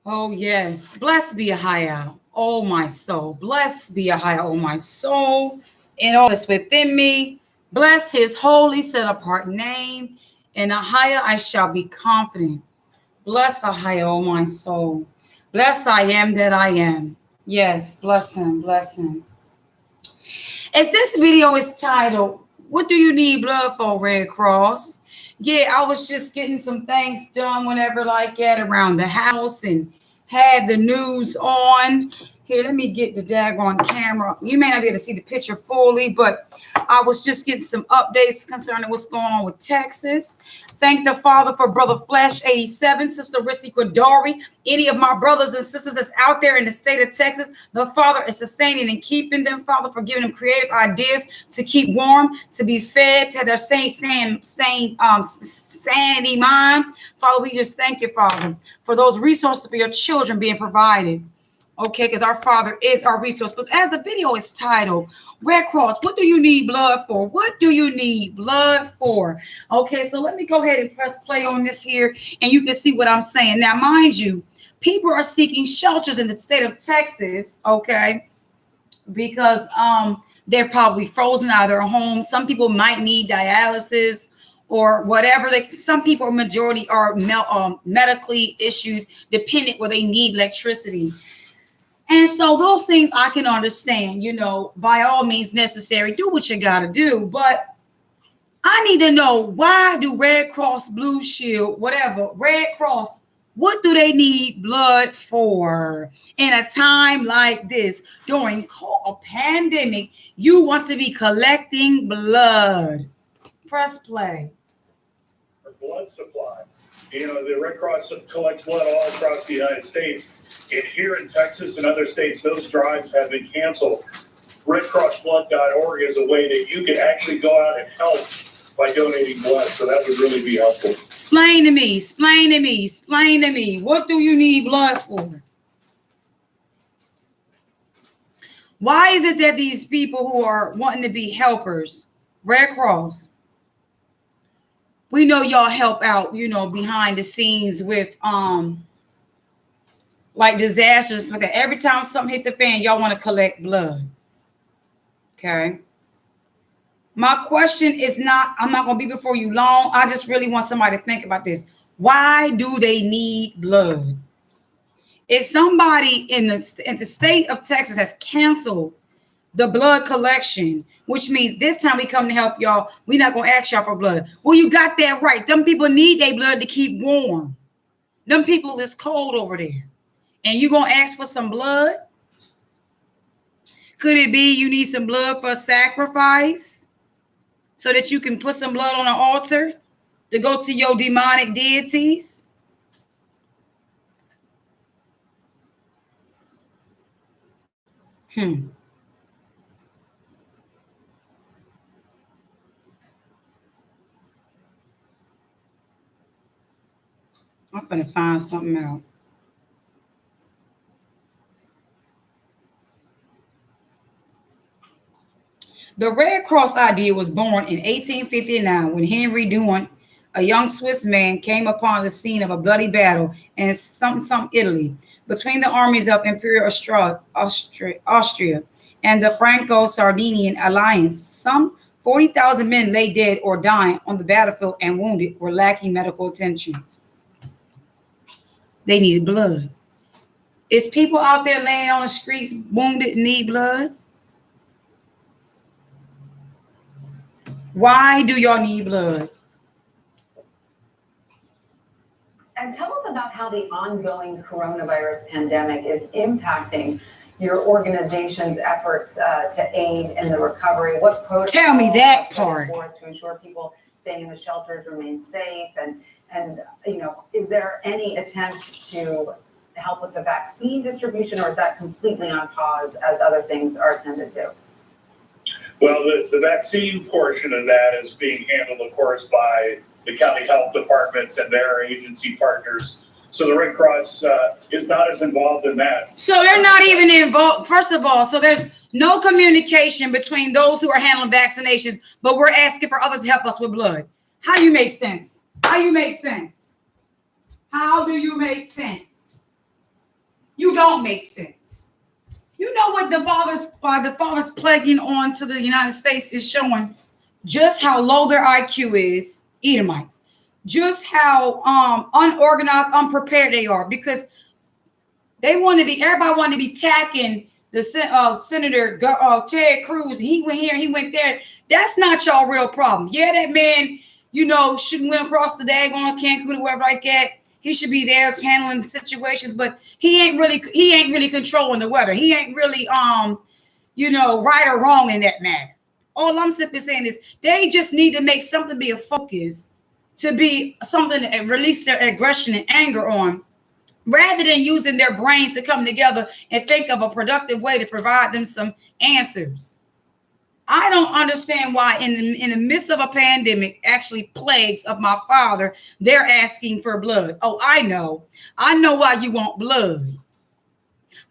Oh, yes. Blessed be Ahia, oh my soul. Blessed be Ahia, oh my soul. And all that's within me. Bless his holy, set apart name. In Ahia, I shall be confident. Bless Ahia, oh my soul. Bless I am that I am. Yes, bless him, bless him. As this video is titled, What Do You Need Blood For, Red Cross? Yeah, I was just getting some things done whenever like that around the house and had the news on. Here, let me get the daggone camera. You may not be able to see the picture fully, but I was just getting some updates concerning what's going on with Texas. Thank the Father for Brother Flash 87, Sister Rissy Quadari, any of my brothers and sisters that's out there in the state of Texas. The Father is sustaining and keeping them, Father, for giving them creative ideas to keep warm, to be fed, to have their sanity mind. Father, we just thank you, Father, for those resources for your children being provided. Okay, because our Father is our resource. But as the video is titled, Red Cross, what do you need blood for? What do you need blood for? Okay, so let me go ahead and press play on this here, and you can see what I'm saying. Now, mind you, people are seeking shelters in the state of Texas, okay, because they're probably frozen out of their homes. Some people might need dialysis or whatever. Some people, majority, are medically issued dependent where they need electricity. And so those things I can understand, by all means necessary, do what you got to do. But I need to know, why do Red Cross, Blue Shield, whatever, Red Cross, what do they need blood for in a time like this? During a pandemic, you want to be collecting blood. Press play. For blood supply. The Red Cross collects blood all across the United States. And here in Texas and other states, those drives have been canceled. RedCrossBlood.org is a way that you can actually go out and help by donating blood. So that would really be helpful. Explain to me. What do you need blood for? Why is it that these people who are wanting to be helpers, Red Cross, we know y'all help out, behind the scenes with like disasters. Like every time something hit the fan, y'all want to collect blood. Okay. My question is I'm not going to be before you long. I just really want somebody to think about this. Why do they need blood? If somebody in the state of Texas has canceled the blood collection, which means this time we come to help y'all, we're not going to ask y'all for blood. Well, you got that right. Them people need their blood to keep warm. Them people is cold over there. And you going to ask for some blood? Could it be you need some blood for a sacrifice so that you can put some blood on an altar to go to your demonic deities? I'm going to find something out. The Red Cross idea was born in 1859 when Henry Dunant, a young Swiss man, came upon the scene of a bloody battle in some Italy between the armies of Imperial Austria and the Franco-Sardinian alliance. Some 40,000 men lay dead or dying on the battlefield, and wounded were lacking medical attention. They needed blood. Is people out there laying on the streets wounded and need blood? Why do y'all need blood? And tell us about how the ongoing coronavirus pandemic is impacting your organization's efforts to aid in the recovery. What protocols? Tell me that part. To ensure people staying in the shelters remain safe, and is there any attempt to help with the vaccine distribution, or is that completely on pause as other things are attended to? Well, the vaccine portion of that is being handled, of course, by the county health departments and their agency partners. So the Red Cross is not as involved in that. So they're not even involved. First of all, so there's no communication between those who are handling vaccinations, but we're asking for others to help us with blood. How do you make sense? How do you make sense? You don't make sense. You know what the father's plaguing on to the United States is showing just how low their IQ is, Edomites. Just how unorganized, unprepared they are, because everybody wanted to be tacking the Senator Ted Cruz. He went here, he went there. That's not y'all real problem. Yeah, that man, shouldn't went across the daggone Cancun or wherever like that. He should be there handling situations, but he ain't really controlling the weather. He ain't really right or wrong in that matter. All I'm simply saying is they just need to make something be a focus, to be something to release their aggression and anger on, rather than using their brains to come together and think of a productive way to provide them some answers. I don't understand why in the midst of a pandemic, actually plagues of my father, they're asking for blood. Oh, I know why you want blood.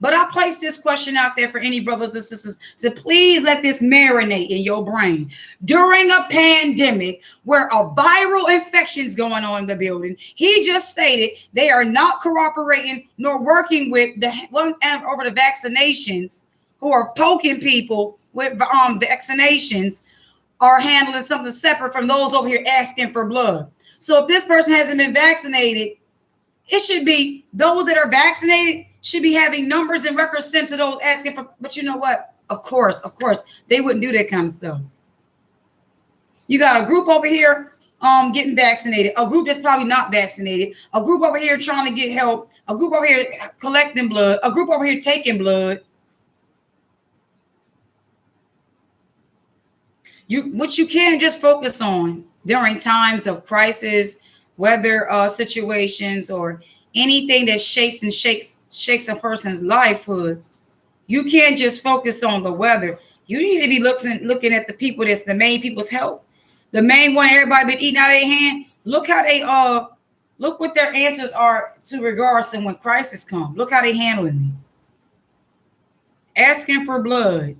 But I place this question out there for any brothers and sisters to please let this marinate in your brain. During a pandemic where a viral infection is going on in the building, he just stated they are not cooperating nor working with the ones over the vaccinations who are poking people with vaccinations, are handling something separate from those over here asking for blood. So if this person hasn't been vaccinated, it should be those that are vaccinated should be having numbers and records sent to those asking for. But you know what? Of course, they wouldn't do that kind of stuff. You got a group over here getting vaccinated, a group that's probably not vaccinated, a group over here trying to get help, a group over here collecting blood, a group over here taking blood. What you can't just focus on during times of crisis, weather situations, or anything that shakes a person's lifehood. You can't just focus on the weather. You need to be looking at the people that's the main people's health. The main one everybody been eating out of their hand. Look how they look what their answers are to regards to when crisis comes. Look how they handling it. Asking for blood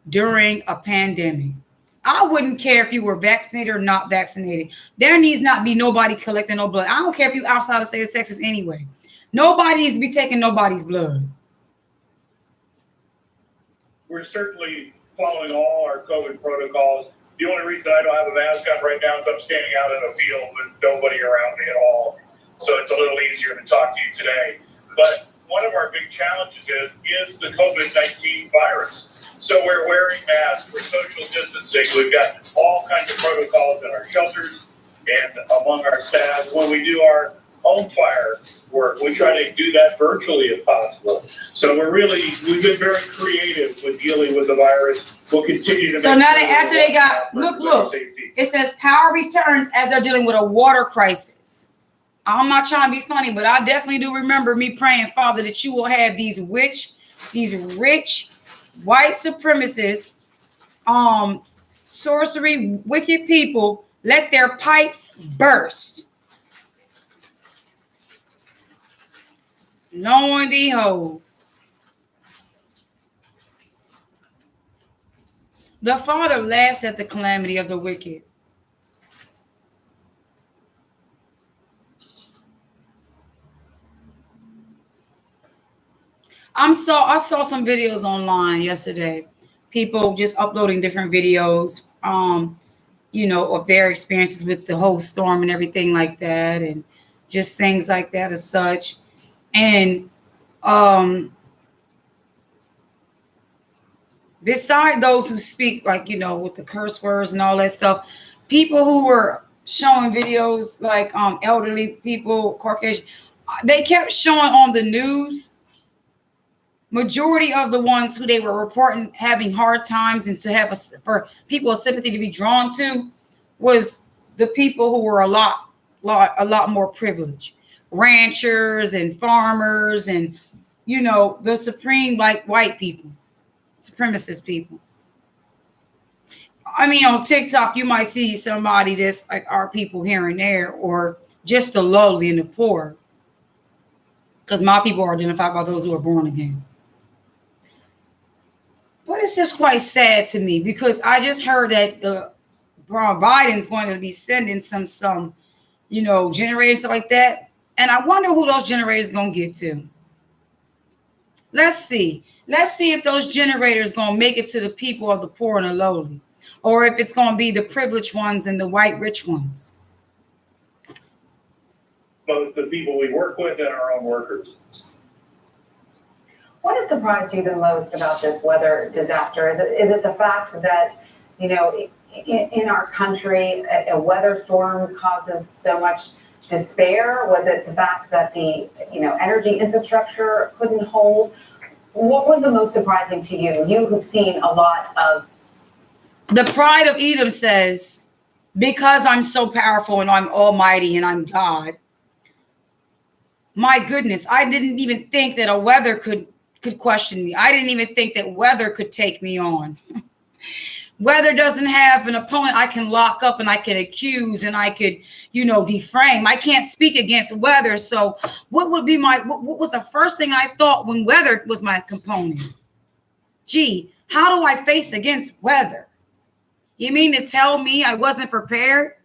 during a pandemic. I wouldn't care if you were vaccinated or not vaccinated. There needs not be nobody collecting no blood. I don't care if you outside the state of Texas anyway. Nobody needs to be taking nobody's blood. We're certainly following all our COVID protocols. The only reason I don't have a mask on right now is I'm standing out in a field with nobody around me at all. So it's a little easier to talk to you today. But one of our big challenges is the COVID-19 virus. So we're wearing masks, we're social distancing, we've got all kinds of protocols in our shelters and among our staff. When we do our home fire work, we try to do that virtually if possible. So we've been very creative with dealing with the virus. We'll continue to. So now that after they got, look, it says power returns as they're dealing with a water crisis. I'm not trying to be funny, but I definitely do remember me praying, Father, that you will have these rich white supremacists, sorcery, wicked people, let their pipes burst. Lo and behold, the Father laughs at the calamity of the wicked. I saw some videos online yesterday. People just uploading different videos, of their experiences with the whole storm and everything like that, and just things like that as such. And beside those who speak with the curse words and all that stuff, people who were showing videos like elderly people, Caucasian, they kept showing on the news. Majority of the ones who they were reporting having hard times and to have for people of sympathy to be drawn to was the people who were a lot more privileged, ranchers and farmers and the supreme white people, supremacist people. I mean, on TikTok you might see somebody that's like our people here and there, or just the lowly and the poor, because my people are identified by those who are born again. But it's just quite sad to me because I just heard that Biden's going to be sending some generators like that. And I wonder who those generators going to get to. Let's see. Let's see if those generators gonna make it to the people of the poor and the lowly, or if it's gonna be the privileged ones and the white rich ones. Both the people we work with and our own workers. What has surprised you the most about this weather disaster? Is it the fact that, in our country, a weather storm causes so much despair? Was it the fact that the, energy infrastructure couldn't hold? What was the most surprising to you? You who've seen a lot of. The pride of Edom says, because I'm so powerful and I'm almighty and I'm God, my goodness, I didn't even think that a weather could question me. I didn't even think that weather could take me on. Weather doesn't have an opponent I can lock up and I can accuse and I could, deframe. I can't speak against weather. So what would be what was the first thing I thought when weather was my component? Gee, how do I face against weather? You mean to tell me I wasn't prepared?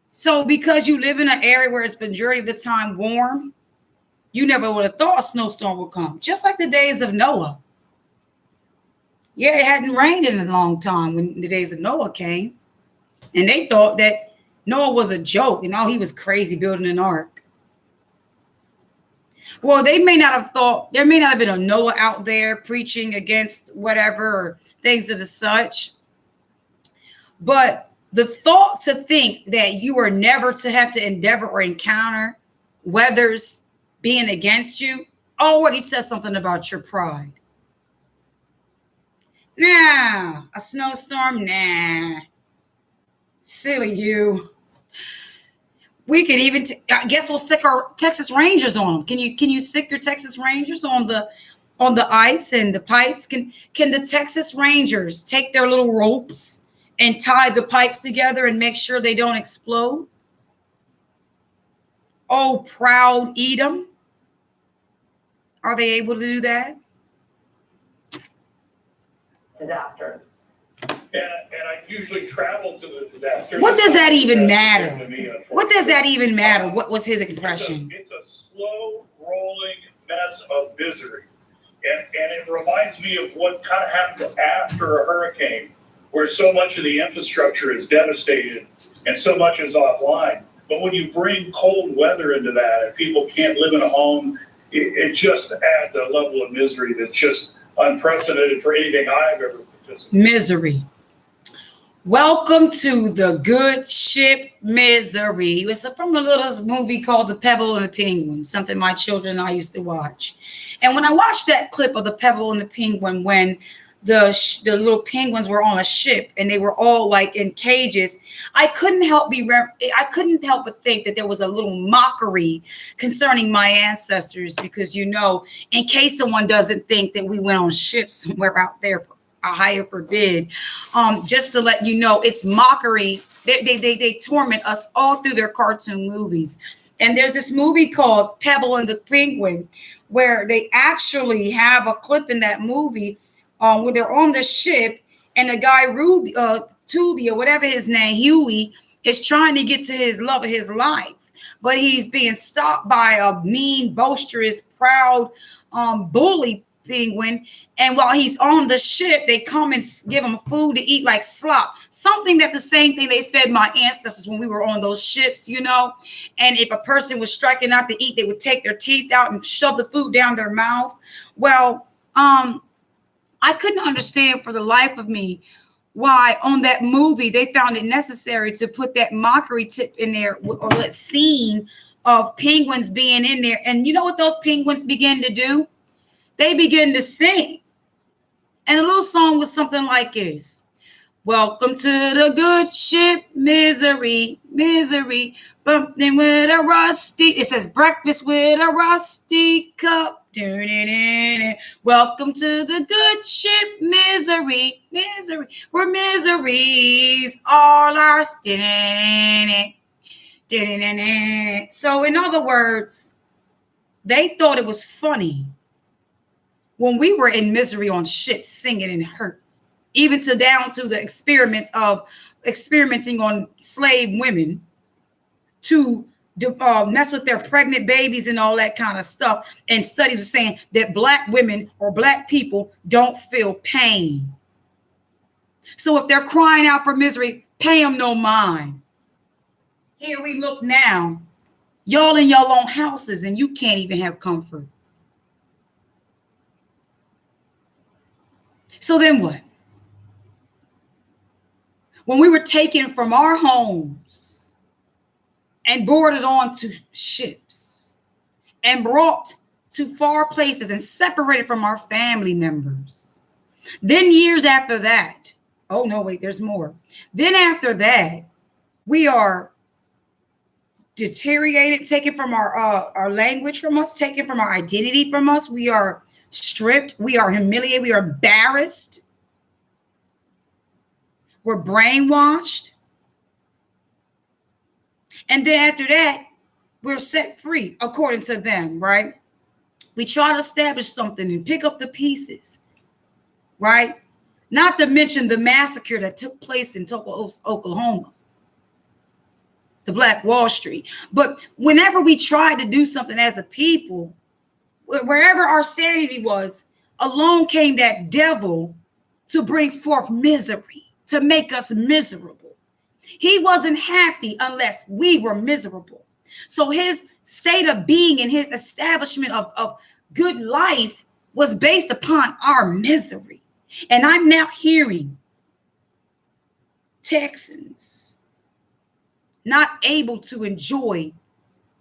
So because you live in an area where it's majority of the time warm, you never would have thought a snowstorm would come. Just like the days of Noah. Yeah, it hadn't rained in a long time when the days of Noah came. And they thought that Noah was a joke and he was crazy building an ark. Well, they may not have thought, there may not have been a Noah out there preaching against whatever or things of the such. But the thought to think that you are never to have to endeavor or encounter weathers being against you already says something about your pride. Nah, a snowstorm, nah. Silly you. We could even, I guess we'll sick our Texas Rangers on them. Can you sick your Texas Rangers on the ice and the pipes? Can the Texas Rangers take their little ropes and tie the pipes together and make sure they don't explode? Oh, proud Edom. Are they able to do that? Disasters. And I usually travel to the disasters. What does that even matter? What does that even matter? What was his impression? It's a slow rolling mess of misery. And it reminds me of what kind of happens after a hurricane, where so much of the infrastructure is devastated and so much is offline. But when you bring cold weather into that and people can't live in a home, it just adds a level of misery that's just unprecedented for anything I've ever participated in. Misery. Welcome to the good ship Misery. It's from a little movie called The Pebble and the Penguin, something my children and I used to watch. And when I watched that clip of The Pebble and the Penguin, when the little penguins were on a ship and they were all like in cages, I couldn't help but think that there was a little mockery concerning my ancestors, because in case someone doesn't think that we went on ships somewhere out there, higher forbid, just to let you know, it's mockery. They torment us all through their cartoon movies. And there's this movie called Pebble and the Penguin where they actually have a clip in that movie where they're on the ship and the guy Tubby or whatever his name, Huey, is trying to get to his love of his life, but he's being stopped by a mean, boisterous, proud bully penguin. And while he's on the ship, they come and give him food to eat like slop, something that the same thing they fed my ancestors when we were on those ships, And if a person was striking out to eat, they would take their teeth out and shove the food down their mouth. Well, I couldn't understand for the life of me why on that movie they found it necessary to put that mockery tip in there, or that scene of penguins being in there. And you know what those penguins begin to do? They begin to sing. And a little song was something like this. Welcome to the good ship Misery, Misery, bumping with a rusty. It says breakfast with a rusty cup. Welcome to the good ship Misery, Misery, where miseries all are. So in other words, they thought it was funny when we were in misery on ships singing and hurt, even down to the experiments of experimenting on slave women, to mess with their pregnant babies and all that kind of stuff. And studies are saying that Black women or Black people don't feel pain. So if they're crying out for misery, pay them no mind. Here we look now, y'all in your own houses and you can't even have comfort. So then what? When we were taken from our homes and boarded onto ships and brought to far places and separated from our family members, then years after that, oh no, wait, there's more. Then after that, we are deteriorated, taken from our language from us, taken from our identity from us. We are stripped. We are humiliated. We are embarrassed. We're brainwashed. And then after that, we're set free according to them, right? We try to establish something and pick up the pieces, right? Not to mention the massacre that took place in Tulsa, Oklahoma, the Black Wall Street. But whenever we tried to do something as a people, wherever our sanity was, along came that devil to bring forth misery, to make us miserable. He wasn't happy unless we were miserable. So his state of being and his establishment of good life was based upon our misery. And I'm now hearing Texans not able to enjoy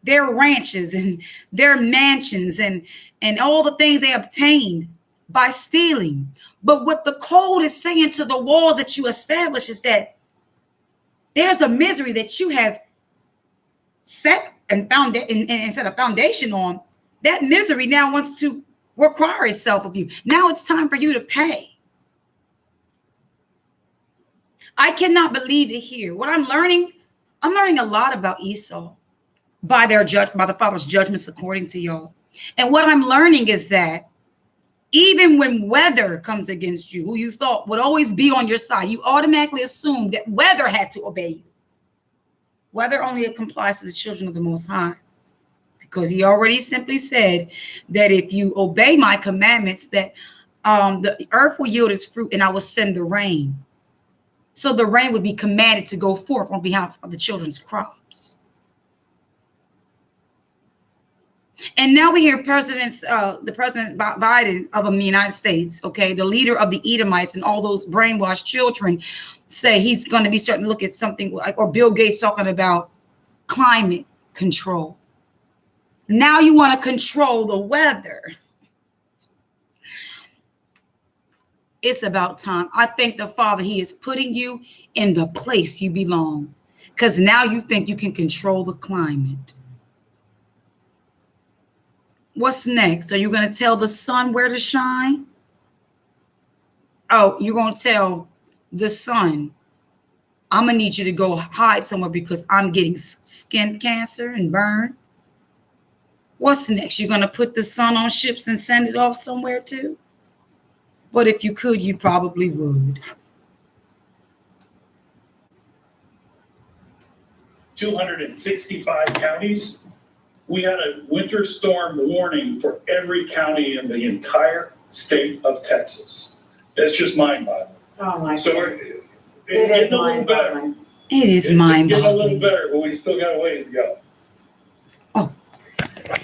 their ranches and their mansions and all the things they obtained by stealing. But what the code is saying to the walls that you establish is that there's a misery that you have set and found and set a foundation on. That misery now wants to require itself of you. Now it's time for you to pay. I cannot believe it here. What I'm learning a lot about Esau by the Father's judgments according to y'all. And what I'm learning is that even when weather comes against you, who you thought would always be on your side, you automatically assume that weather had to obey you. Weather only complies to the children of the Most High, because he already simply said that if you obey my commandments, that the earth will yield its fruit and I will send the rain. So the rain would be commanded to go forth on behalf of the children's crops. And now we hear the President Biden of the United States, okay, the leader of the Edomites and all those brainwashed children, say he's going to be starting to look at something like, or Bill Gates talking about climate control. Now you want to control the weather. It's about time. I thank the Father. He is putting you in the place you belong, because now you think you can control the climate. What's next? Are you going to tell the sun where to shine? Oh, you're going to tell the sun, I'm going to need you to go hide somewhere because I'm getting skin cancer and burn. What's next? You're going to put the sun on ships and send it off somewhere too? But if you could, you probably would. 265 counties. We had a winter storm warning for every county in the entire state of Texas. That's just mind-boggling. Oh my God. So it's getting a little better. It is It's getting a little mind-boggling. better, but we still got a ways to go.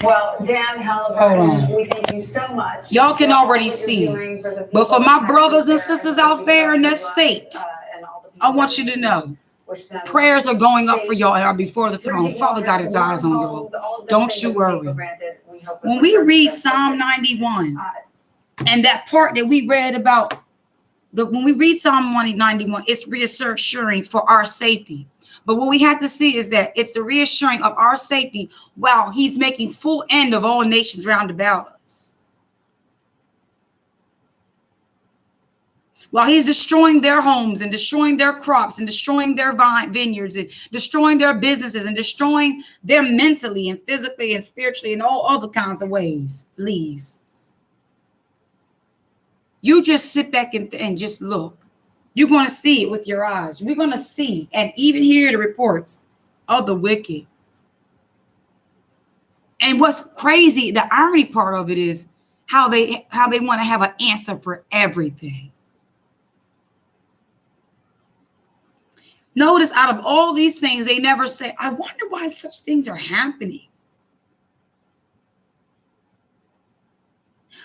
Well, Dan Hold Halliburton, on. we thank you so much. Y'all can for all already that you're see. doing for the But for people my of brothers and Texas there, sisters and out there in that those who state, love, and all the people I want that you to we know, wish them prayers are going up for safe y'all and are before the throne. drinking Father water, got his eyes on warm y'all. homes, all of those Don't things you that we take for worry. granted. We hope that When the we Lord read does Psalm something. 91, and that part that we read about, when we read Psalm 191, it's reassuring for our safety. But what we have to see is that it's the reassuring of our safety while he's making full end of all nations round about us. While he's destroying their homes and destroying their crops and destroying their vineyards and destroying their businesses and destroying them mentally and physically and spiritually in all other kinds of ways, Lees. You just sit back and just look. You're going to see it with your eyes. We're going to see and even hear the reports of the wicked. And what's crazy, the irony part of it is how they want to have an answer for everything. Notice out of all these things, they never say, I wonder why such things are happening.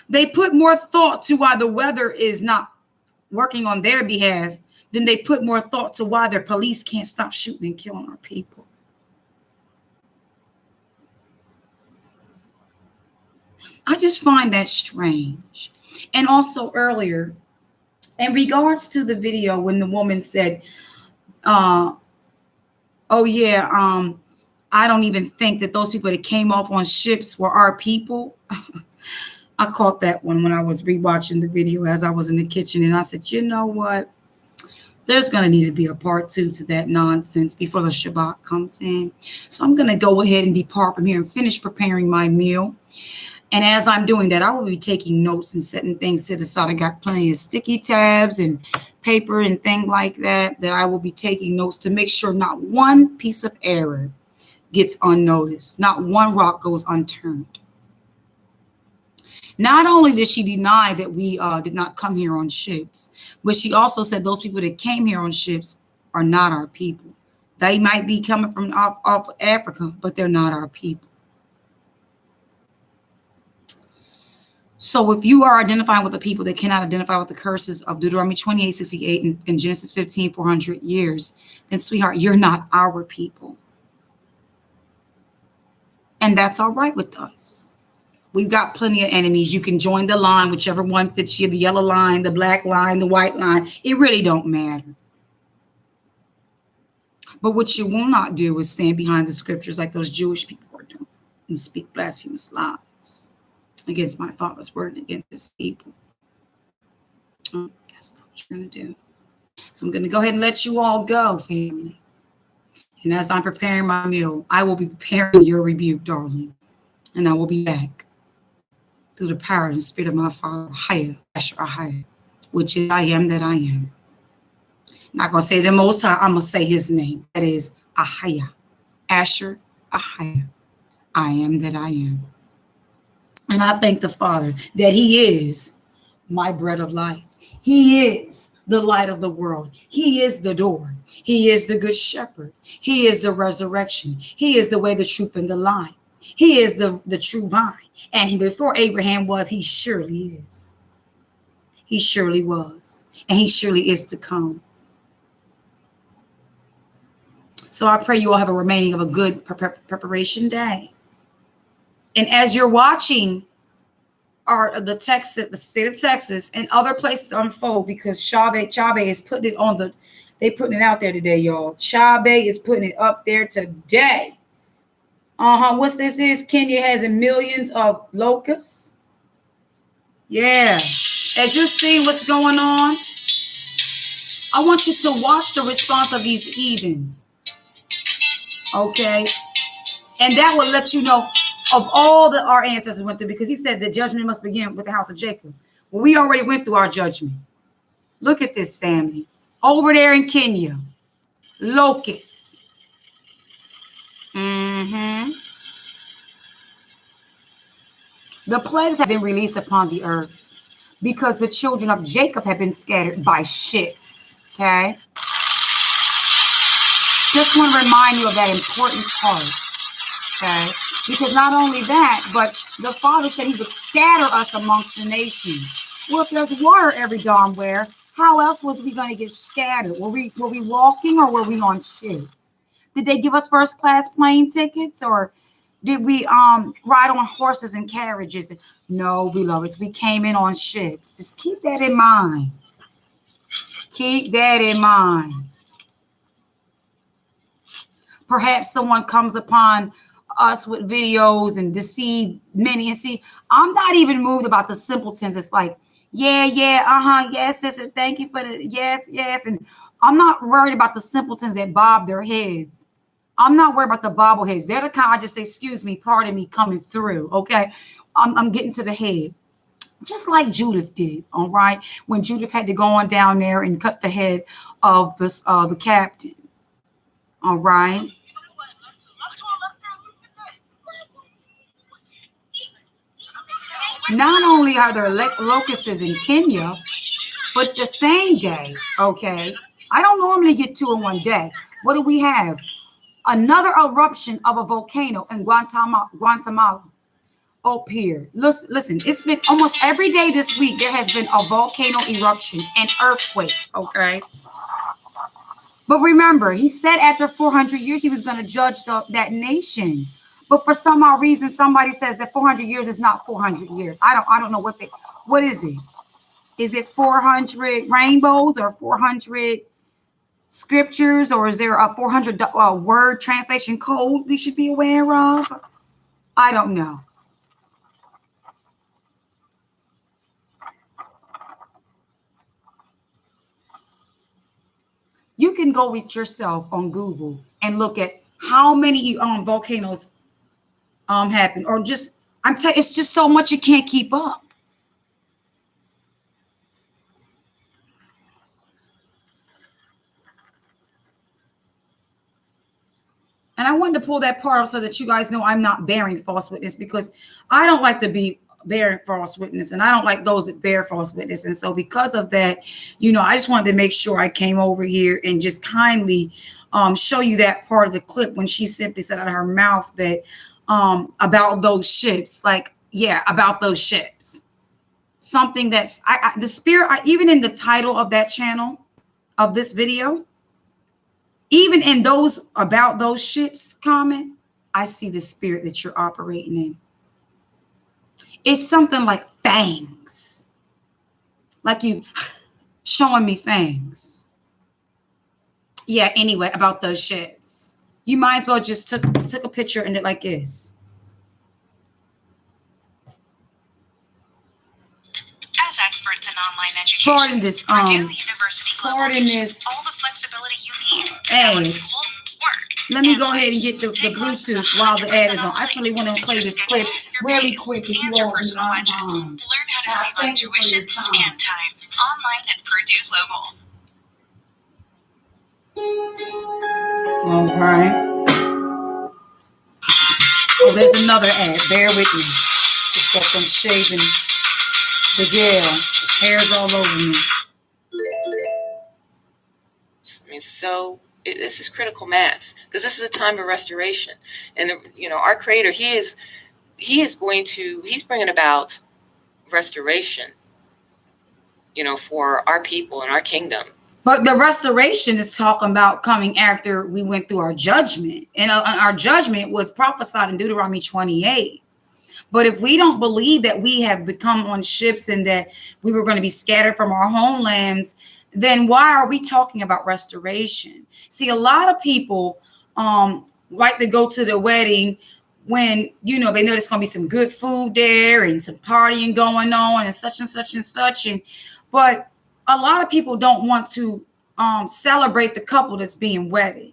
They put more thought to why the weather is not working on their behalf than they put more thought to why their police can't stop shooting and killing our people. I just find that strange. And also earlier, in regards to the video when the woman said, oh yeah, I don't even think that those people that came off on ships were our people. I caught that one when I was rewatching the video as I was in the kitchen, and I said, you know what? There's going to need to be a part 2 to that nonsense before the Shabbat comes in. So I'm going to go ahead and depart from here and finish preparing my meal. And as I'm doing that, I will be taking notes and setting things to the side. I got plenty of sticky tabs and paper and things like that I will be taking notes to make sure not one piece of error gets unnoticed. Not one rock goes unturned. Not only did she deny that we did not come here on ships, but she also said those people that came here on ships are not our people. They might be coming from off Africa, but they're not our people. So if you are identifying with the people that cannot identify with the curses of Deuteronomy 28:68 and Genesis 15:400 years, then sweetheart, you're not our people. And that's all right with us. We've got plenty of enemies. You can join the line, whichever one fits you, the yellow line, the black line, the white line. It really don't matter. But what you will not do is stand behind the scriptures like those Jewish people are doing and speak blasphemous lies against my Father's word and against his people. That's not what you're going to do. So I'm going to go ahead and let you all go, family. And as I'm preparing my meal, I will be preparing your rebuke, darling. And I will be back through the power and spirit of my Father, Ahaya, Asher Ahaya, which is I am that I am. I'm not going to say the Most High, I'm going to say his name. That is Ahaya, Asher Ahaya, I am that I am. And I thank the Father that he is my bread of life. He is the light of the world. He is the door. He is the good shepherd. He is the resurrection. He is the way, the truth, and the life. He is the true vine. And before Abraham was, he surely is. He surely was. And he surely is to come. So I pray you all have a remaining of a good preparation day. And as you're watching the state of Texas and other places unfold, because Chabe is putting it on they putting it out there today, y'all. Chabe is putting it up there today. What's this is? Kenya has millions of locusts. Yeah. As you're seeing what's going on, I want you to watch the response of these heathens. Okay. And that will let you know of all that our ancestors went through, because he said the judgment must begin with the house of Jacob. Well, we already went through our judgment. Look at this, family. Over there in Kenya, locusts. The plagues have been released upon the earth because the children of Jacob have been scattered by ships. Okay. Just want to remind you of that important part. Okay. Because not only that, but the Father said he would scatter us amongst the nations. Well, if there's water every darn where, how else was we going to get scattered? Were we walking, or were we on ships? Did they give us first class plane tickets, or did we ride on horses and carriages? No, beloveds, we came in on ships. Just keep that in mind. Keep that in mind. Perhaps someone comes upon us with videos and deceive many, and see, I'm not even moved about the simpletons. It's like, yes, sister, thank you for the yes, and I'm not worried about the simpletons that bob their heads. I'm not worried about the bobbleheads. They're the kind I just say, excuse me, pardon me, coming through. Okay, I'm getting to the head, just like Judith did. All right, when Judith had to go on down there and cut the head of the captain. All right. not only are there locusts in Kenya, but the same day, okay, I don't normally get two in one day. What do we have? Another eruption of a volcano in Guatemala up here. Listen, it's been almost every day this week. There has been a volcano eruption and earthquakes, okay? But remember, he said after 400 years, he was going to judge that nation. But for some odd reason, somebody says that 400 years is not 400 years. I don't know what is it? Is it 400 rainbows or 400 scriptures, or is there a 400 word translation code we should be aware of? I don't know. You can go with yourself on Google and look at how many volcanoes happen, or just it's just so much you can't keep up. And I wanted to pull that part up so that you guys know I'm not bearing false witness, because I don't like to be bearing false witness, and I don't like those that bear false witness. And so because of that, I just wanted to make sure I came over here and just kindly show you that part of the clip when she simply said out of her mouth that about those ships, about those ships. Something that's the spirit, even in the title of that channel of this video, even in those about those ships comment, I see the spirit that you're operating in. It's something like fangs, like you showing me fangs. Yeah, anyway, about those ships. You might as well just took a picture and it like this. As experts in online education, Pardon this, Purdue University pardon this. all the flexibility you need to Hey, balance school, work. Let me go ahead and get the Bluetooth while the ad is on. I just really want to play this clip really quick if you all do not mind. Learn how to save on tuition and time online at Purdue Global. All right. Oh, there's another ad. Bear with me. Just got them shaving the gale. Hair's all over me. I mean, so this is critical mass, because this is a time of restoration, and our Creator, he's bringing about restoration, for our people and our kingdom. But the restoration is talking about coming after we went through our judgment, and our judgment was prophesied in Deuteronomy 28. But if we don't believe that we have become on ships and that we were going to be scattered from our homelands, then why are we talking about restoration? See, a lot of people like to go to the wedding when, they know there's going to be some good food there and some partying going on and such and such and such. But a lot of people don't want to celebrate the couple that's being wedded.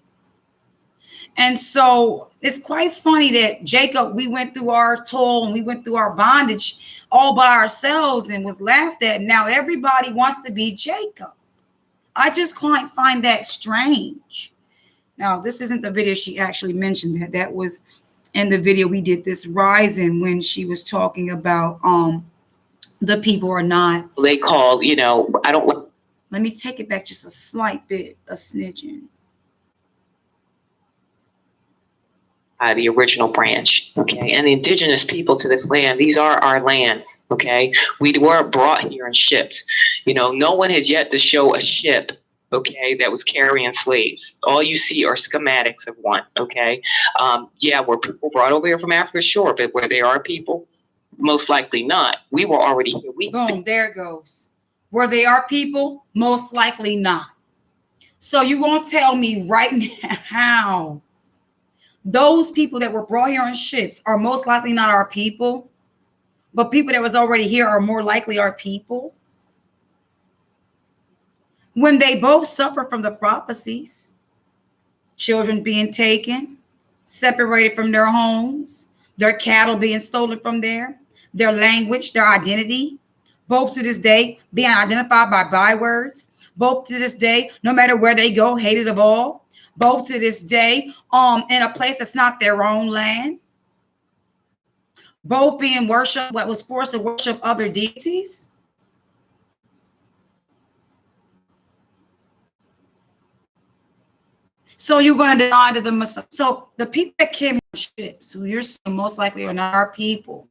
And so it's quite funny that Jacob, we went through our toil and we went through our bondage all by ourselves and was laughed at. Now everybody wants to be Jacob. I just quite find that strange. Now, this isn't the video she actually mentioned that. That was in the video we did this Rising, when she was talking about the people are not. They call, I don't. Let me take it back just a slight bit, a snitching. The original branch, okay, and the indigenous people to this land, these are our lands, okay. We were brought here in ships. No one has yet to show a ship, okay, that was carrying slaves. All you see are schematics of one, okay. Were people brought over here from Africa? Sure, but were they our people? Most likely not. We were already here. Boom, there it goes. Were they our people? Most likely not. So you gonna tell me right now those people that were brought here on ships are most likely not our people, but people that was already here are more likely our people? When they both suffer from the prophecies, children being taken, separated from their homes, their cattle being stolen from their language, their identity, both to this day being identified by bywords, both to this day, no matter where they go, hated of all, both to this day, in a place that's not their own land, both being worshipped, what was forced to worship other deities. So you're going to deny to the Messiah. So the people that came on ships, who you're saying most likely are not our people,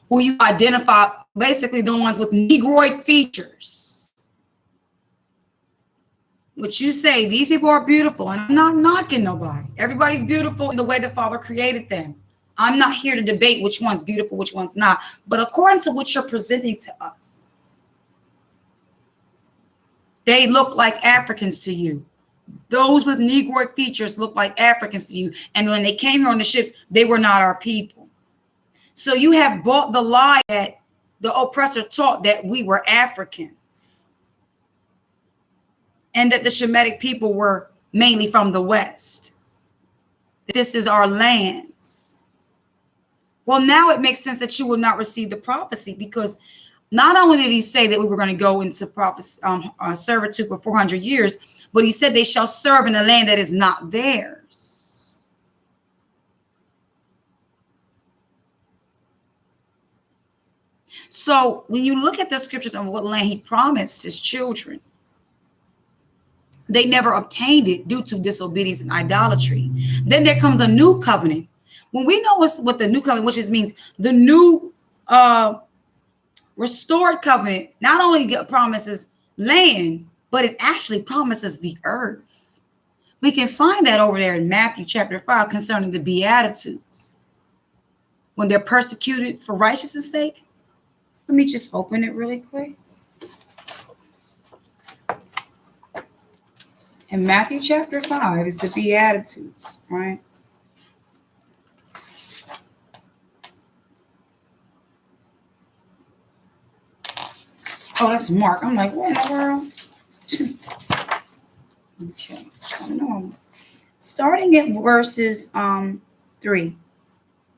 who you identify, basically the ones with Negroid features, which you say, these people are beautiful, and I'm not knocking nobody. Everybody's beautiful in the way the Father created them. I'm not here to debate which one's beautiful, which one's not. But according to what you're presenting to us, they look like Africans to you. Those with Negroid features look like Africans to you. And when they came here on the ships, they were not our people. So you have bought the lie that the oppressor taught, that we were Africans and that the Shemitic people were mainly from the West. This is our lands. Well, now it makes sense that you will not receive the prophecy, because not only did he say that we were going to go into prophecy, servitude for 400 years, but he said they shall serve in a land that is not theirs. So when you look at the scriptures of what land he promised his children, they never obtained it due to disobedience and idolatry. Then there comes a new covenant. When we know what the new covenant, which means the new restored covenant, not only promises land, but it actually promises the earth. We can find that over there in Matthew chapter 5 concerning the Beatitudes. When they're persecuted for righteousness' sake. Let me just open it really quick. In Matthew chapter 5 is the Beatitudes, right? Oh, that's Mark. I'm like, what in the world? Okay, starting at verses 3.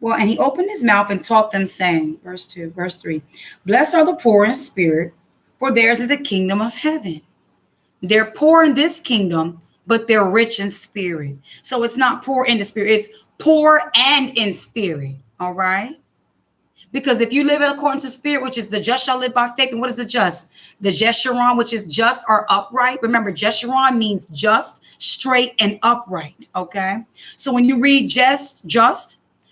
Well, and he opened his mouth and taught them, saying, verse 3, blessed are the poor in spirit, for theirs is the kingdom of heaven. They're poor in this kingdom, but they're rich in spirit. So it's not poor in the spirit, it's poor and in spirit. All right. Because if you live in accordance to spirit, which is the just shall live by faith. And what is the just? The Jeshurun, which is just or upright. Remember, Jeshurun means just, straight, and upright. Okay. So when you read just,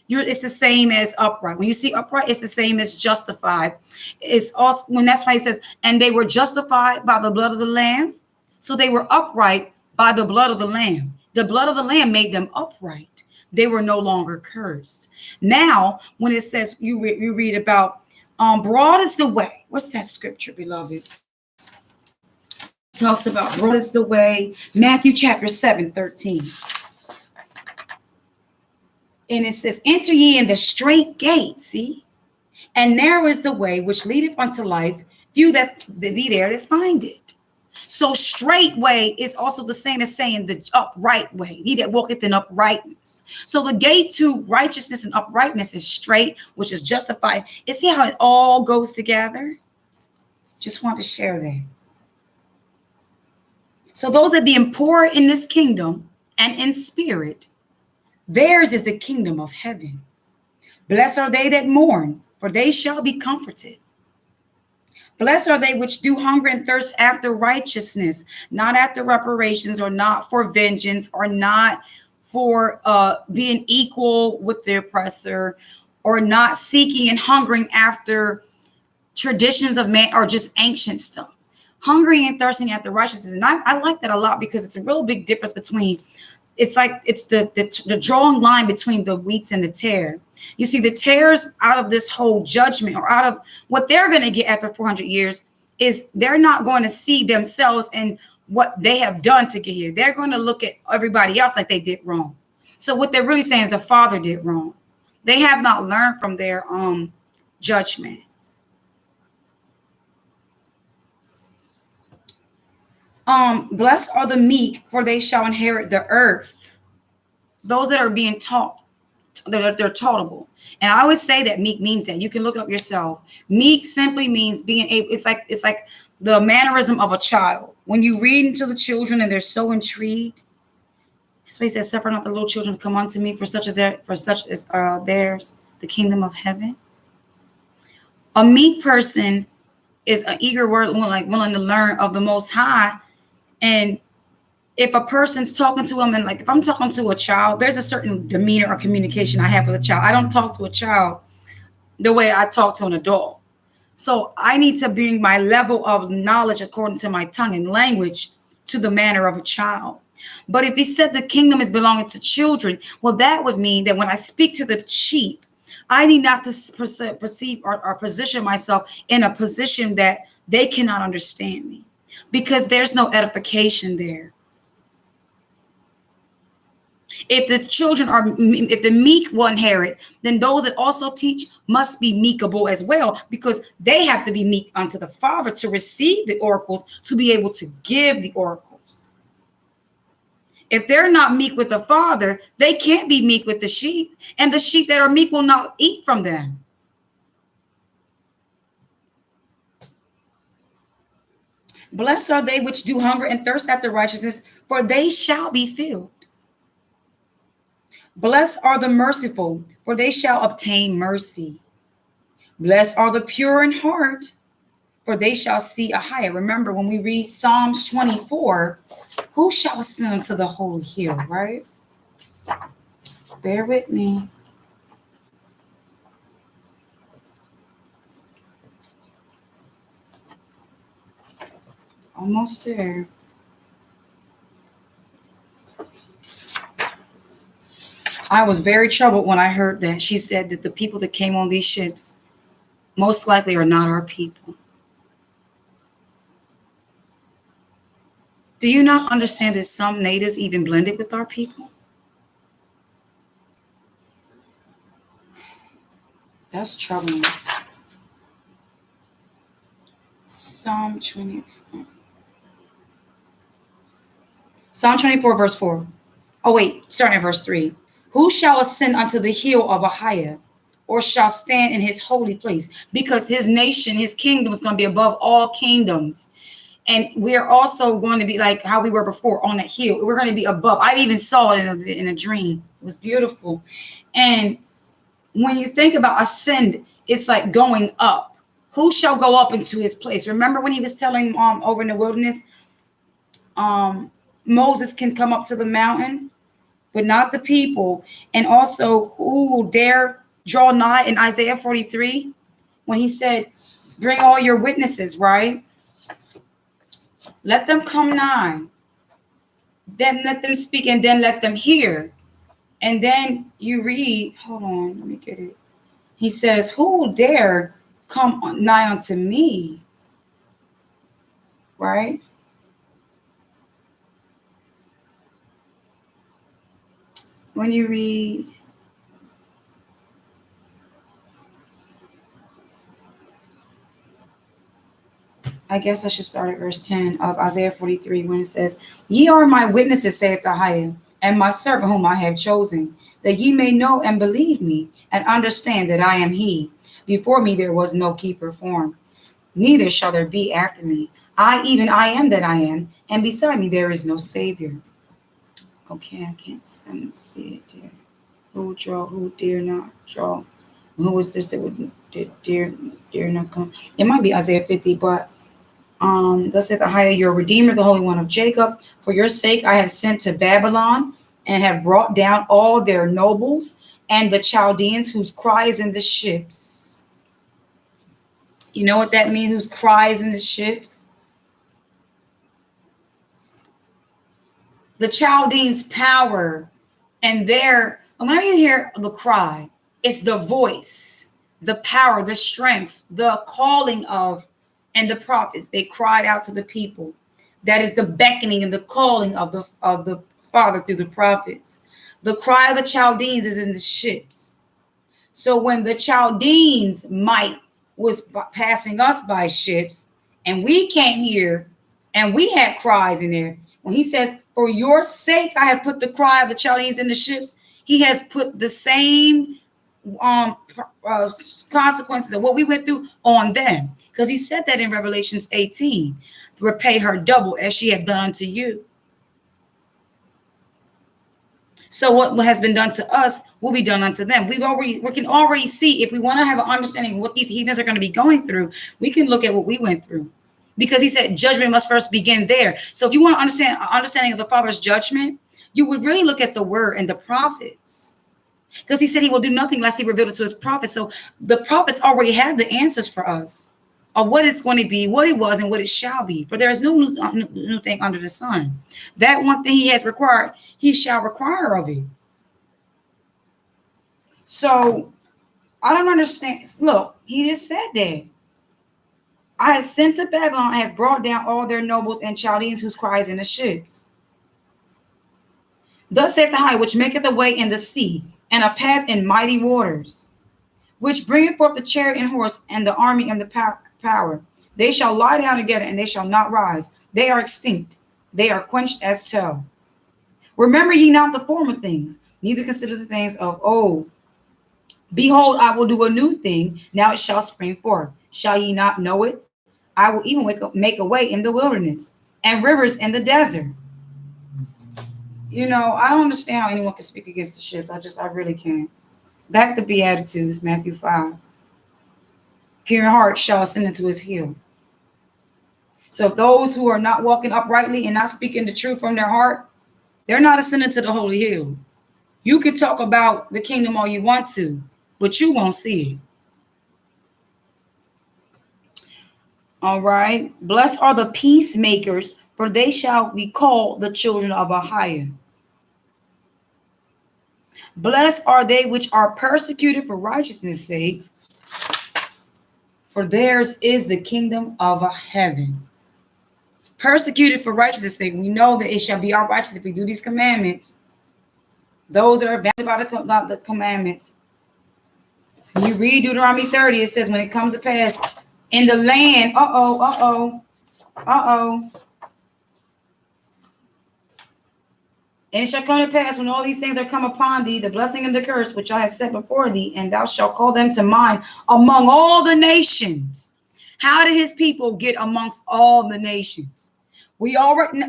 it's the same as upright. When you see upright, it's the same as justified. It's also when that's why he says, and they were justified by the blood of the Lamb. So they were upright by the blood of the Lamb. The blood of the Lamb made them upright. They were no longer cursed. Now, when it says you read about broad is the way. What's that scripture, beloved? It talks about broad is the way. Matthew chapter 7:13. And it says, enter ye in the straight gate, see? And narrow is the way which leadeth unto life, few that be there that find it. So straightway is also the same as saying the upright way, he that walketh in uprightness. So the gate to righteousness and uprightness is straight, which is justified. You see how it all goes together? Just want to share that. So those that be poor in this kingdom and in spirit, theirs is the kingdom of heaven. Blessed are they that mourn, for they shall be comforted. Blessed are they which do hunger and thirst after righteousness, not after reparations, or not for vengeance, or not for being equal with the oppressor, or not seeking and hungering after traditions of man or just ancient stuff. Hungering and thirsting after righteousness. And I like that a lot, because it's a real big difference between, it's like it's the drawing line between the wheats and the tare. You see, the tares out of this whole judgment, or out of what they're going to get after 400 years, is they're not going to see themselves and what they have done to get here. They're going to look at everybody else like they did wrong. So what they're really saying is the Father did wrong. They have not learned from their judgment. Blessed are the meek, for they shall inherit the earth. Those that are being taught, they're taughtable. And I always say that meek means that. You can look it up yourself. Meek simply means being able, it's like the mannerism of a child. When you read into the children and they're so intrigued, that's why he says, suffer not the little children to come unto me, for such as theirs the kingdom of heaven. A meek person is an eager word, like willing to learn of the Most High. And if a person's talking to them, and like if I'm talking to a child, there's a certain demeanor or communication I have with a child. I don't talk to a child the way I talk to an adult. So I need to bring my level of knowledge according to my tongue and language to the manner of a child. But if he said the kingdom is belonging to children, well, that would mean that when I speak to the sheep, I need not to perceive or position myself in a position that they cannot understand me, because there's no edification there. If the children are, if the meek will inherit, then those that also teach must be meekable as well, because they have to be meek unto the Father to receive the oracles, to be able to give the oracles. If they're not meek with the Father, they can't be meek with the sheep, and the sheep that are meek will not eat from them. Blessed are they which do hunger and thirst after righteousness, for they shall be filled. Blessed are the merciful, for they shall obtain mercy. Blessed are the pure in heart, for they shall see a higher. Remember, when we read Psalms 24, who shall ascend to the holy hill, right? Bear with me. Almost there. I was very troubled when I heard that she said that the people that came on these ships most likely are not our people. Do you not understand that some natives even blended with our people? That's troubling. Psalm 24. Psalm 24, verse 4. Oh, wait, starting at verse 3. Who shall ascend unto the hill of Ahiah, or shall stand in his holy place? Because his nation, his kingdom is going to be above all kingdoms. And we're also going to be like how we were before on that hill. We're going to be above. I even saw it in a dream. It was beautiful. And when you think about ascend, it's like going up. Who shall go up into his place? Remember when he was telling over in the wilderness, Moses can come up to the mountain, but not the people. And also, who will dare draw nigh in Isaiah 43 when he said, bring all your witnesses, right? Let them come nigh. Then let them speak, and then let them hear. And then you read, hold on, let me get it. He says, who will dare come nigh unto me? Right? When you read, I guess I should start at verse 10 of Isaiah 43, when it says, ye are my witnesses, saith the Highest, and my servant whom I have chosen, that ye may know and believe me, and understand that I am he. Before me there was no keeper formed, neither shall there be after me. I, even I am that I am, and beside me there is no savior. Okay, I can't see it there. Who draw, who dare not draw? Who was this that would dare not come? It might be Isaiah 50, but thus saith the higher, your Redeemer, the Holy One of Jacob. For your sake I have sent to Babylon, and have brought down all their nobles and the Chaldeans, whose cry is in the ships. You know what that means? Whose cry is in the ships? The Chaldeans' power and their, whenever you hear the cry, it's the voice, the power, the strength, the calling of, and the prophets. They cried out to the people. That is the beckoning and the calling of the Father through the prophets. The cry of the Chaldeans is in the ships. So when the Chaldeans' might was passing us by ships, and we came here, and we had cries in there. When he says, for your sake, I have put the cry of the Chaldeans in the ships, he has put the same consequences of what we went through on them. Because he said that in Revelations 18, to repay her double as she had done unto you. So what has been done to us will be done unto them. We can already see, if we want to have an understanding of what these heathens are going to be going through, we can look at what we went through. Because he said judgment must first begin there. So if you want to understand understanding of the Father's judgment, you would really look at the word and the prophets. Because he said he will do nothing lest he revealed it to his prophets. So the prophets already have the answers for us of what it's going to be, what it was, and what it shall be. For there is no new thing under the sun. That one thing he has required, he shall require of it. So I don't understand. Look, he just said that. I have sent to Babylon, I have brought down all their nobles and Chaldeans whose cries in the ships. Thus saith the high, which maketh a way in the sea, and a path in mighty waters, which bringeth forth the chariot and horse, and the army and the power. They shall lie down together, and they shall not rise. They are extinct. They are quenched as tow. Remember ye not the former things, neither consider the things of old. Behold, I will do a new thing. Now it shall spring forth. Shall ye not know it? I will even make a way in the wilderness and rivers in the desert. You know, I don't understand how anyone can speak against the ships. I really can't. Back to Beatitudes, Matthew 5. Pure in heart shall ascend into his hill. So if those who are not walking uprightly and not speaking the truth from their heart, they're not ascending to the holy hill. You can talk about the kingdom all you want to, but you won't see it. All right. Blessed are the peacemakers, for they shall be called the children of Ahiah. Blessed are they which are persecuted for righteousness' sake, for theirs is the kingdom of heaven. Persecuted for righteousness' sake. We know that it shall be our righteousness if we do these commandments. Those that are bounded by the commandments. When you read Deuteronomy 30, it says, when it comes to pass in the land, And it shall come to pass when all these things are come upon thee, the blessing and the curse which I have set before thee, and thou shalt call them to mind among all the nations. How did his people get amongst all the nations? We already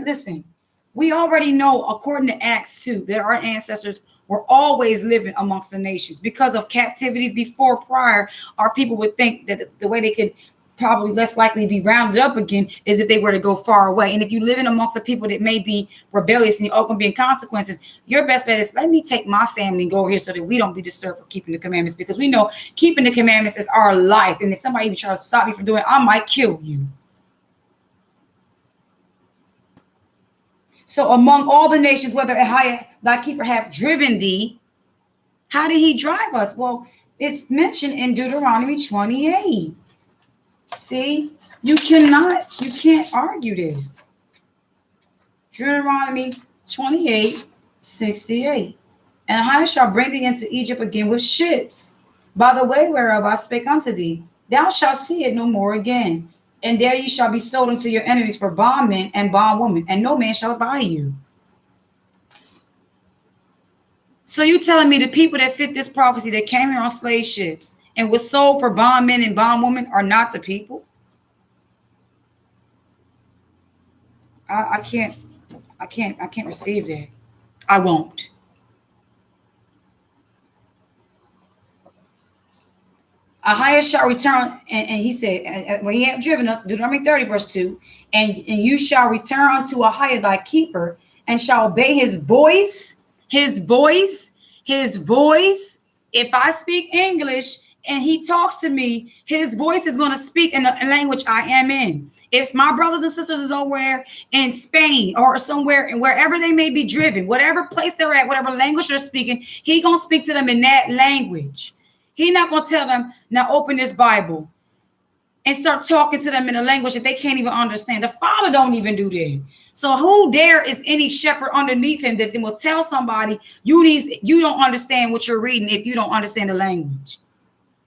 know, according to Acts 2, that our ancestors were always living amongst the nations. Because of captivities prior, our people would think that the way they could probably less likely be rounded up again is if they were to go far away. And if you live in amongst the people that may be rebellious and you're open being consequences, your best bet is let me take my family and go over here so that we don't be disturbed for keeping the commandments, because we know keeping the commandments is our life. And if somebody even tries to stop me from doing it, I might kill you. So among all the nations, whether Ahiah thy keeper have driven thee, how did he drive us? Well, it's mentioned in Deuteronomy 28. See, you can't argue this. Deuteronomy 28:68. And Ahiah shall bring thee into Egypt again with ships, by the way whereof I spake unto thee. Thou shalt see it no more again. And there ye shall be sold unto your enemies for bondmen and bondwomen, and no man shall buy you. So you telling me the people that fit this prophecy that came here on slave ships and was sold for bondmen and bondwomen are not the people? I can't receive that. I won't. Ahiah shall return, and he said, when he had driven us, Deuteronomy 30, verse 2, and you shall return unto Ahiah thy keeper, and shall obey his voice. His voice. If I speak English and he talks to me, his voice is going to speak in the language I am in. If my brothers and sisters is somewhere in Spain or somewhere, and wherever they may be driven, whatever place they're at, whatever language they're speaking, he going to speak to them in that language. He's not going to tell them, now open this Bible and start talking to them in a language that they can't even understand. The Father don't even do that. So who there is any shepherd underneath him that will tell somebody you don't understand what you're reading if you don't understand the language?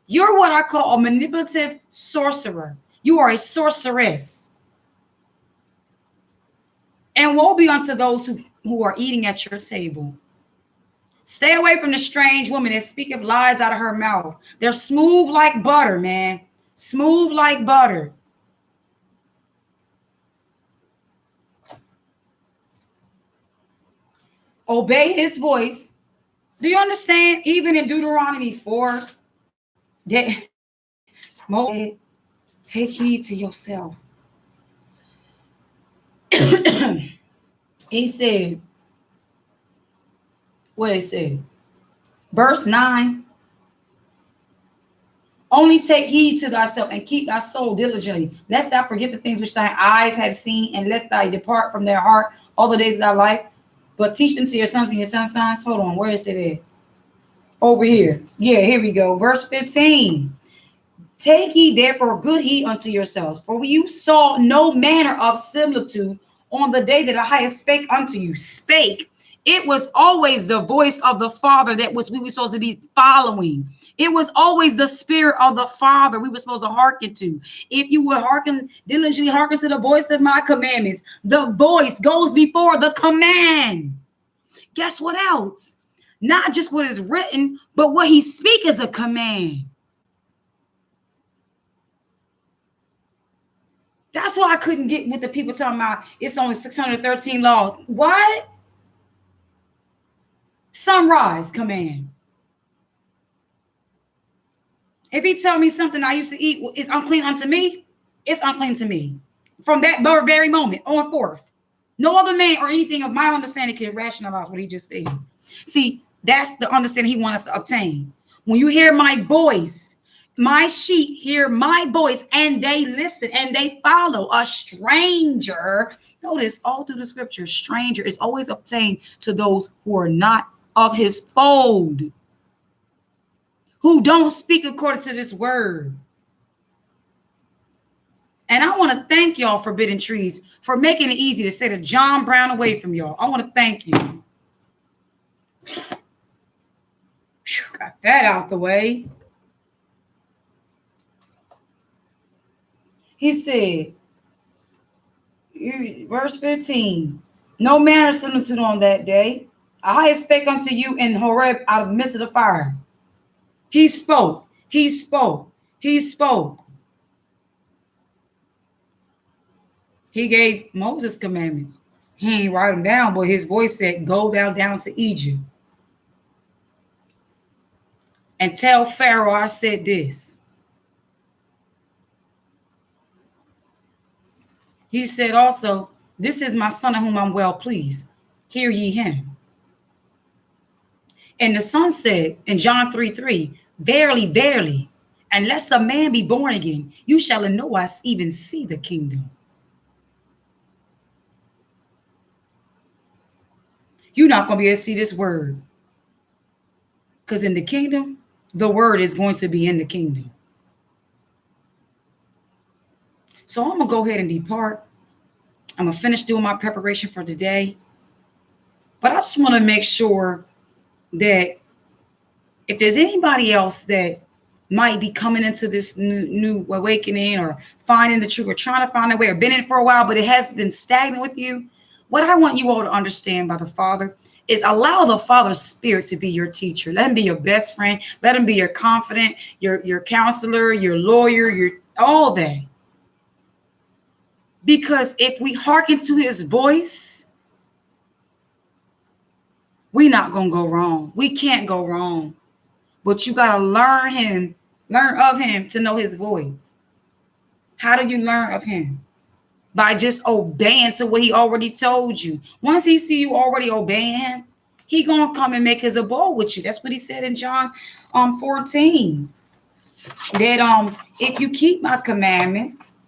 You're what I call a manipulative sorcerer. You are a sorceress. And woe be unto those who are eating at your table. Stay away from the strange woman that speaketh lies out of her mouth. They're smooth like butter, man. Smooth like butter. Obey his voice. Do you understand? Even in Deuteronomy 4, that Moses, take heed to yourself. He said, what it said? Verse 9. Only take heed to thyself and keep thy soul diligently, lest thou forget the things which thine eyes have seen, and lest thou depart from their heart all the days of thy life. But teach them to your sons and your sons' sons. Hold on, where is it at? Over here. Yeah, here we go. Verse 15. Take ye therefore good heed unto yourselves, for you saw no manner of similitude on the day that the highest spake unto you. Spake. It was always the voice of the Father that we were supposed to be following. It was always the spirit of the Father we were supposed to hearken to. If you would diligently hearken to the voice of my commandments, the voice goes before the command. Guess what else? Not just what is written, but what he speaks is a command. That's why I couldn't get with the people talking about it's only 613 laws. What? Sunrise command. If he tell me something I used to eat is unclean unto me, it's unclean to me. From that very moment on forth. No other man or anything of my understanding can rationalize what he just said. See, that's the understanding he wants us to obtain. When you hear my voice, my sheep hear my voice and they listen and they follow. A stranger, notice all through the scripture, stranger is always obtained to those who are not of his fold, who don't speak according to this word. And I want to thank y'all, Forbidden Trees, for making it easy to say the John Brown away from y'all. I want to thank you. Got that out the way. He said, verse 15, no manner of similitude on that day. I spake unto you in Horeb out of the midst of the fire. He spoke. He spoke. He spoke. He gave Moses commandments. He ain't write them down, but his voice said, go thou down to Egypt and tell Pharaoh I said this. He said also, this is my son in whom I'm well pleased. Hear ye him. And the son said in John 3:3, verily, verily, unless a man be born again, you shall in no wise even see the kingdom. You're not going to be able to see this word. Because in the kingdom, the word is going to be in the kingdom. So I'm going to go ahead and depart. I'm going to finish doing my preparation for today. But I just want to make sure that if there's anybody else that might be coming into this new awakening or finding the truth or trying to find a way or been in for a while, but it has been stagnant with you, what I want you all to understand by the Father is allow the Father's Spirit to be your teacher. Let him be your best friend. Let him be your confidant, your counselor, your lawyer, your all that. Because if we hearken to his voice, we're not going to go wrong. We can't go wrong. But you got to learn of him to know his voice. How do you learn of him? By just obeying to what he already told you. Once he see you already obeying him, he gonna come and make his abode with you. That's what he said in John 14. That if you keep my commandments,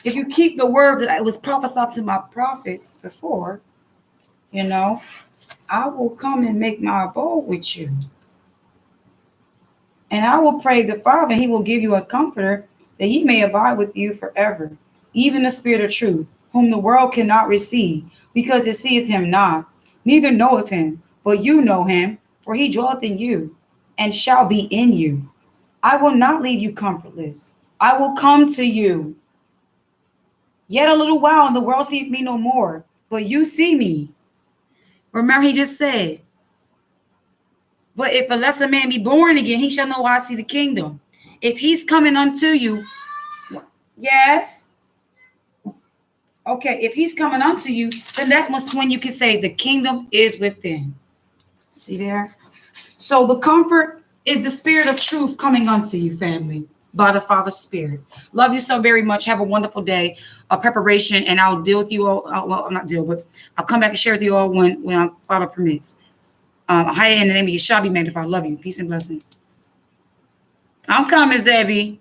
if you keep the word that was prophesied to my prophets before, I will come and make my abode with you. And I will pray the Father, he will give you a comforter that he may abide with you forever. Even the Spirit of truth, whom the world cannot receive, because it seeth him not, neither knoweth him, but you know him, for he dwelleth in you, and shall be in you. I will not leave you comfortless. I will come to you. Yet a little while, and the world seeth me no more, but you see me. Remember, he just said, but if unless a man be born again, he shall know why I see the kingdom. If he's coming unto you, yes. Okay, if he's coming unto you, then that must when you can say the kingdom is within. See there? So the comfort is the spirit of truth coming unto you, family, by the Father's Spirit. Love you so very much. Have a wonderful day of preparation, and I'll deal with you all. Well, not deal, but I'll come back and share with you all when our Father permits. Hi, in the name of Yeshua be magnified. Love you. Peace and blessings. I'm coming, Zebby.